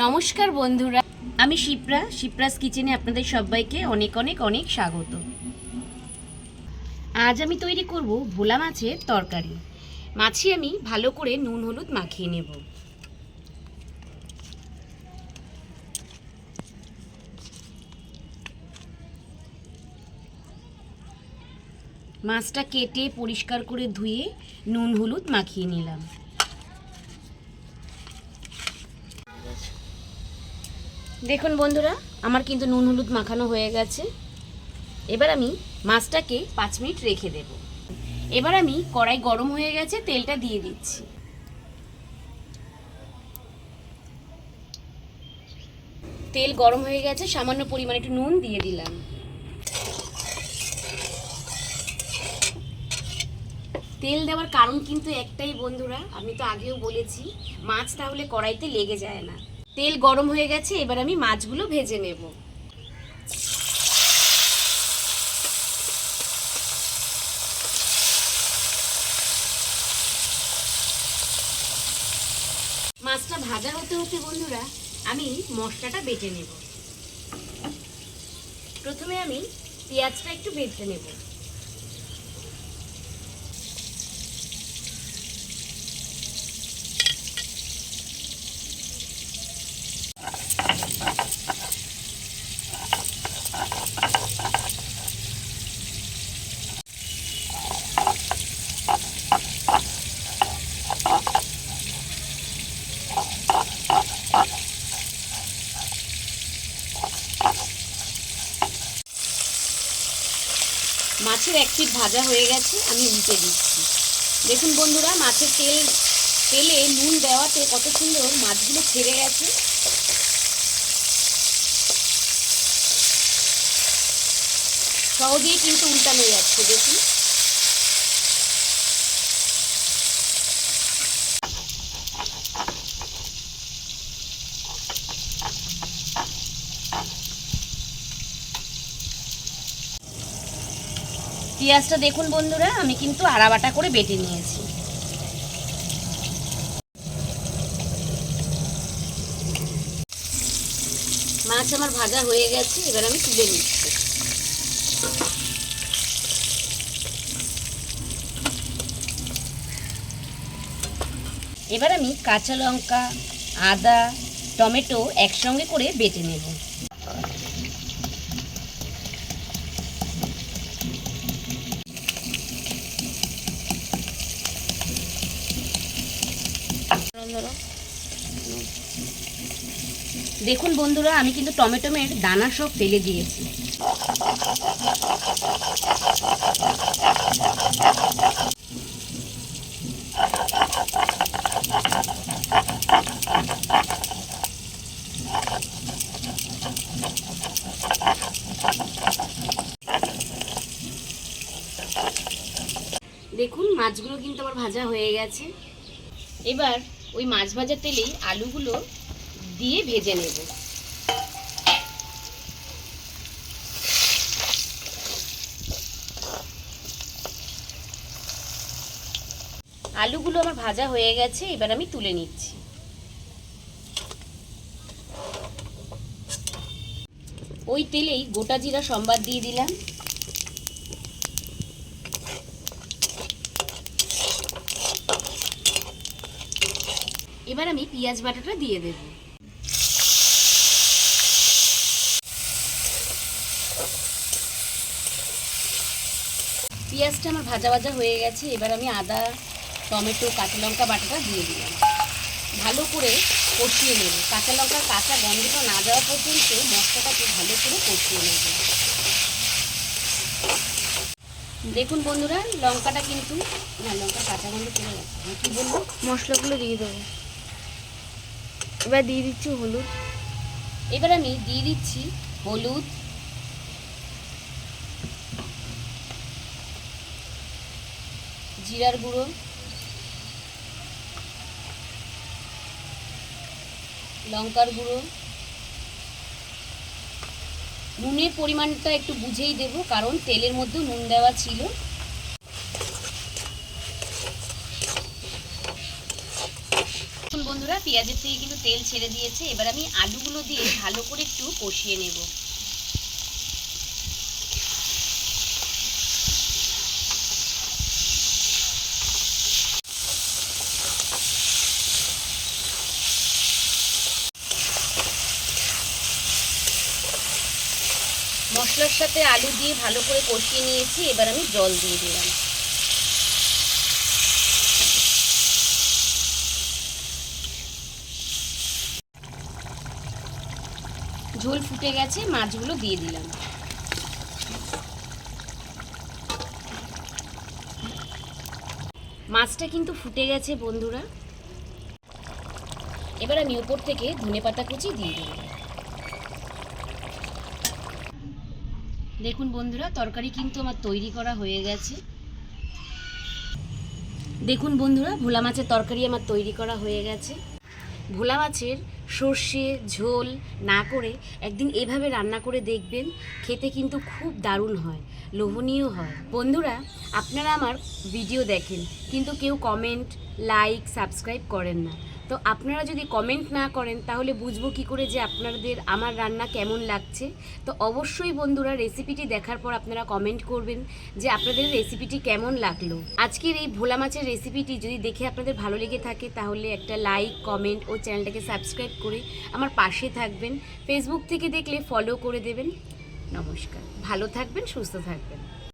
নমস্কার বন্ধুরা, আমি শিপ্রাস কিচেনে আপনাদের সবাইকে অনেক অনেক অনেক স্বাগত। আজ আমি তৈরি করব ভোলা মাছের তরকারি। মাছে আমি ভালো করে নুন হলুদ মাখিয়ে নেব। মাছটা কেটে পরিষ্কার করে ধুয়ে নুন হলুদ মাখিয়ে নিলাম। দেখুন বন্ধুরা, আমার কিন্তু নুন হলুদ মাখানো হয়ে গেছে। এবার আমি মাছটাকে 5 মিনিট রেখে দেব। এবার আমি কড়াই গরম হয়ে গেছে, তেলটা দিয়ে দিচ্ছি। তেল গরম হয়ে গেছে, সামান্য পরিমাণে একটু নুন দিয়ে দিলাম। তেল দেওয়ার কারণ কিন্তু একটাই বন্ধুরা, আমি তো আগেও বলেছি, মাছ তাহলে কড়াইতে লেগে যায় না। তেল গরম হয়ে গেছে, এবার আমি মাছগুলো ভেজে নেব। মাছটা ভাজা হতে হতে বন্ধুরা, আমি মশলাটা বেটে নেব। প্রথমে আমি পেঁয়াজটা একটু ভেজে নেব। মাছের এক পিঠ ভাজা হয়ে গেছে, আমি উল্টে দিচ্ছি। দেখুন বন্ধুরা, মাছের তেলে নুন দেওয়াতে কত সুন্দর মাছগুলো ছেড়ে গেছে। সহজেই কিন্তু উল্টানো যাচ্ছে, দেখুন। পেঁয়াজটা দেখুন বন্ধুরা, আমি কিন্তু আড়াবাটা করে বেটে নিয়েছি। মাছ আমার ভাজা হয়ে গেছে, এবার আমি তুলে নিচ্ছি। এবার আমি কাঁচা লঙ্কা, আদা, টমেটো একসঙ্গে করে বেটে নেব। দেখুন বন্ধুরা, আমি কিন্তু টমেটোমের দানা সব ফেলে দিয়েছি। দেখুন মাছগুলো কিন্তু আমার ভাজা হয়ে গেছে। এবার ওই মাছ ভাজার তেলেই আলুগুলো দিয়ে ভেজে নেব। আলুগুলো আমার ভাজা হয়ে গেছে, এবার আমি তুলে নিচ্ছি। ওই তেলেই গোটা জিরা সম্বাদ দিয়ে দিলাম। এবার আমি পেঁয়াজ বাটাটা দিয়ে দেব। পেঁয়াজটা আমার ভাজা ভাজা হয়ে গেছে, এবার আমি আদা, টমেটো, কাঁচা লঙ্কা বাটাটা দিয়ে দিলাম। ভালো করে কষিয়ে নেব। কাঁচা লঙ্কার কাঁচা গন্ধটা না যাওয়া পর্যন্ত মশলাটাকে ভালো করে কষিয়ে নেব। দেখুন বন্ধুরা, লঙ্কাটা কিন্তু লঙ্কার কাঁচা গন্ধ চলে গেছে। কি বলবো, মশলাগুলো দিয়ে দেবো। এবার দিয়ে দিচ্ছি হলুদ। এবার আমি দিয়ে দিচ্ছি হলুদ, জিরার গুঁড়ো, লঙ্কার গুঁড়ো। নুনের পরিমাণটা একটু বুঝেই দেব, কারণ তেলের মধ্যেও নুন দেওয়া ছিল। বন্ধুরা, পেঁয়াজের থেকে কিন্তু তেল ছেড়ে দিয়েছে। এবার আমি আলুগুলো দিয়ে ভালো করে একটু কষিয়ে নেব। মশলার সাথে আলু দিয়ে ভালো করে কষিয়ে নিয়েছি। এবার আমি জল দিয়ে দিলাম। ঝোল ফুটে গেছে, মাছগুলো দিয়ে দিলাম। মাছটা কিন্তু ফুটে গেছে বন্ধুরা। এবার আমি উপর থেকে ধনেপাতা কুচি দিয়ে দিলাম। দেখুন বন্ধুরা, তরকারি কিন্তু আমার তৈরি করা হয়ে গেছে। দেখুন বন্ধুরা, ভোলা মাছের তরকারি আমার তৈরি করা হয়ে গেছে। ভোলা মাছের সর্ষে ঝোল না করে একদিন এভাবে রান্না করে দেখবেন, খেতে কিন্তু খুব দারুণ হয়, লোভনীয় হয়। বন্ধুরা, আপনারা আমার ভিডিও দেখেন কিন্তু কেউ কমেন্ট, লাইক, সাবস্ক্রাইব করেন না। তো আপনারা যদি কমেন্ট না করেন তাহলে বুঝবো কী করে যে আপনাদের আমার রান্না কেমন লাগছে। তো অবশ্যই বন্ধুরা, রেসিপিটি দেখার পর আপনারা কমেন্ট করবেন যে আপনাদের রেসিপিটি কেমন লাগলো। আজকের এই ভোলা মাছের রেসিপিটি যদি দেখে আপনাদের ভালো লেগে থাকে তাহলে একটা লাইক, কমেন্ট ও চ্যানেলটাকে সাবস্ক্রাইব করে আমার পাশে থাকবেন। ফেসবুক থেকে দেখলে ফলো করে দেবেন। নমস্কার, ভালো থাকবেন, সুস্থ থাকবেন।